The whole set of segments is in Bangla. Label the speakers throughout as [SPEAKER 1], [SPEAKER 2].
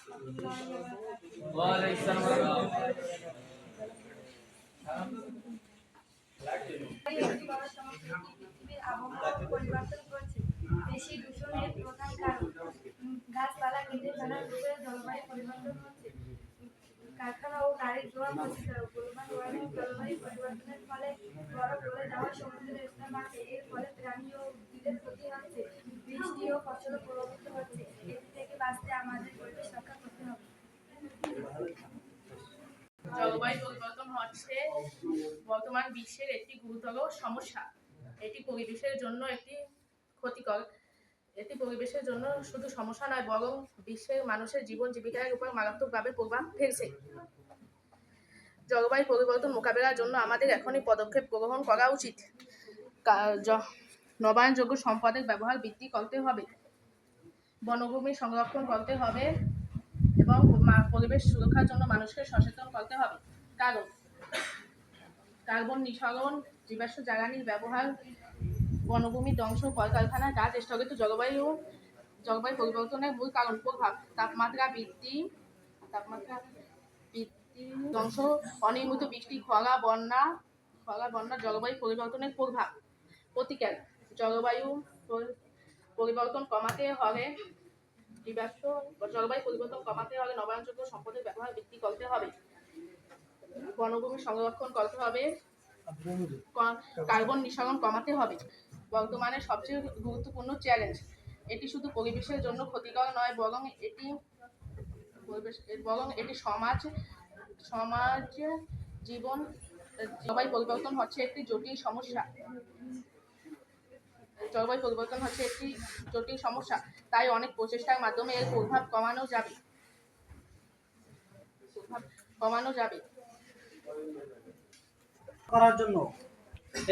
[SPEAKER 1] রহমতুল্লাহি ওয়া বারাকাতুহু।
[SPEAKER 2] ওয়ালাইকুম আসসালাম।
[SPEAKER 1] পৃথিবীর আবহাওয়া পরিবর্তন করছে। বেশি দূষণের প্রধান কারণ গাছপালা কেটে ফেলার ফলে জলবায়ু পরিবর্তন হচ্ছে। কারখানা ও গাড়ির ধোঁয়া ক্ষতিকারক। গ্লোবাল ওয়ার্মিং জলবায়ু পরিবর্তনের ফলে বরফ গলে যাওয়া সমুদ্রের স্তর বাড়ছে। এর ফলে প্রাণী ও উদ্ভিদের ক্ষতি হচ্ছে। বৃষ্টি ও ফসল প্রভাবিত হচ্ছে। এর থেকে বাঁচতে আমাদের পরিবেশ রক্ষা করতে হবে।
[SPEAKER 3] জলবায়ু পরিবর্তন হচ্ছে বর্তমান বিশ্বের একটি গুরুতর সমস্যা। এটি পরিবেশের জন্য একটি ক্ষতিকর। এটি পরিবেশের জন্য শুধু সমস্যা নয়, বরং বিশ্বের মানুষের জীবন জীবিকার উপর মারাত্মকভাবে প্রভাব ফেলছে। জলবায়ু পরিবর্তন মোকাবেলার জন্য আমাদের এখনই পদক্ষেপ গ্রহণ করা উচিত। নবায়নযোগ্য সম্পদের ব্যবহার বৃদ্ধি করতে হবে, বনভূমি সংরক্ষণ করতে হবে এবং পরিবেশ সুরক্ষার জন্য মানুষকে সচেতন করতে হবে। কারণ কার্বন নিঃসরণ, জীবাশ্ম জ্বালানির ব্যবহার, বনভূমি ধ্বংস, কলকারখানা, গাছ স্থগিত জলবায়ু পরিবর্তনের মূল কারণ। প্রভাব: তাপমাত্রা বৃদ্ধি, ধ্বংস, অনিয়মিত বৃষ্টি, খরা, বন্যা জলবায়ু পরিবর্তনের প্রভাব। প্রতিকার: জলবায়ু পরিবর্তন কমাতে হলে নবায়নযোগ্য সম্পদের ব্যবহার বৃদ্ধি করতে হবে, বনভূমি সংরক্ষণ করতে হবে, কার্বন নিঃসরণ কমাতে হবে। বর্তমানে সবচেয়ে গুরুত্বপূর্ণ চ্যালেঞ্জ। এটি শুধু পরিবেশের জন্য ক্ষতিকর নয়, বরং এটি সমাজ জীবন। জলবায়ু পরিবর্তন হচ্ছে একটি জটিল সমস্যা। তাই অনেক প্রচেষ্টার মাধ্যমে এর প্রভাব কমানো যাবে।
[SPEAKER 4] করার জন্য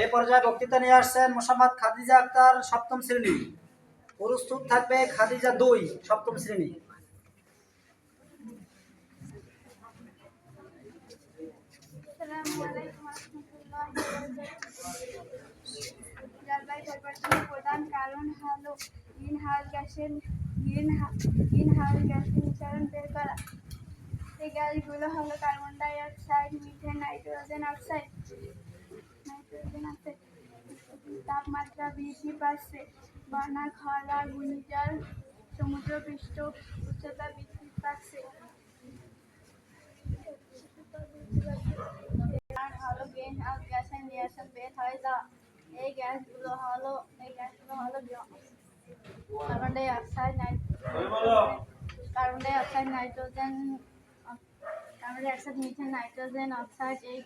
[SPEAKER 4] এই পর্যায়ে বক্তৃতা নিয়ে আসছেন মোসাম্মদ খাদিজা আক্তার, সপ্তম শ্রেণী। প্রস্তুত থাকবে খাদিজা 2, সপ্তম শ্রেণী।
[SPEAKER 1] আসসালামু আলাইকুম ওয়া রাহমাতুল্লাহি ওয়া বারাকাতুহু। জলবায়ু পরিবর্তনের প্রধান কারণ হলো গ্রিনহাউস গ্যাসের নিঃসরণ বের করা। এই গ্যাসগুলো হলো carbon die oxide, methane, nitrogen oxide. তাপমাত্রা বৃদ্ধি পাচ্ছে, বন্যা, খরা, ঘূর্ণিঝড়, সমুদ্রপৃষ্ঠ উচ্চতা বৃদ্ধি পাচ্ছে। হলো গ্রিন হাউস গ্যাসের নিঃসরণ বের হয়ে যাওয়া। এই গ্যাসগুলো হলো carbon die oxide, methane, nitrogen oxide. এই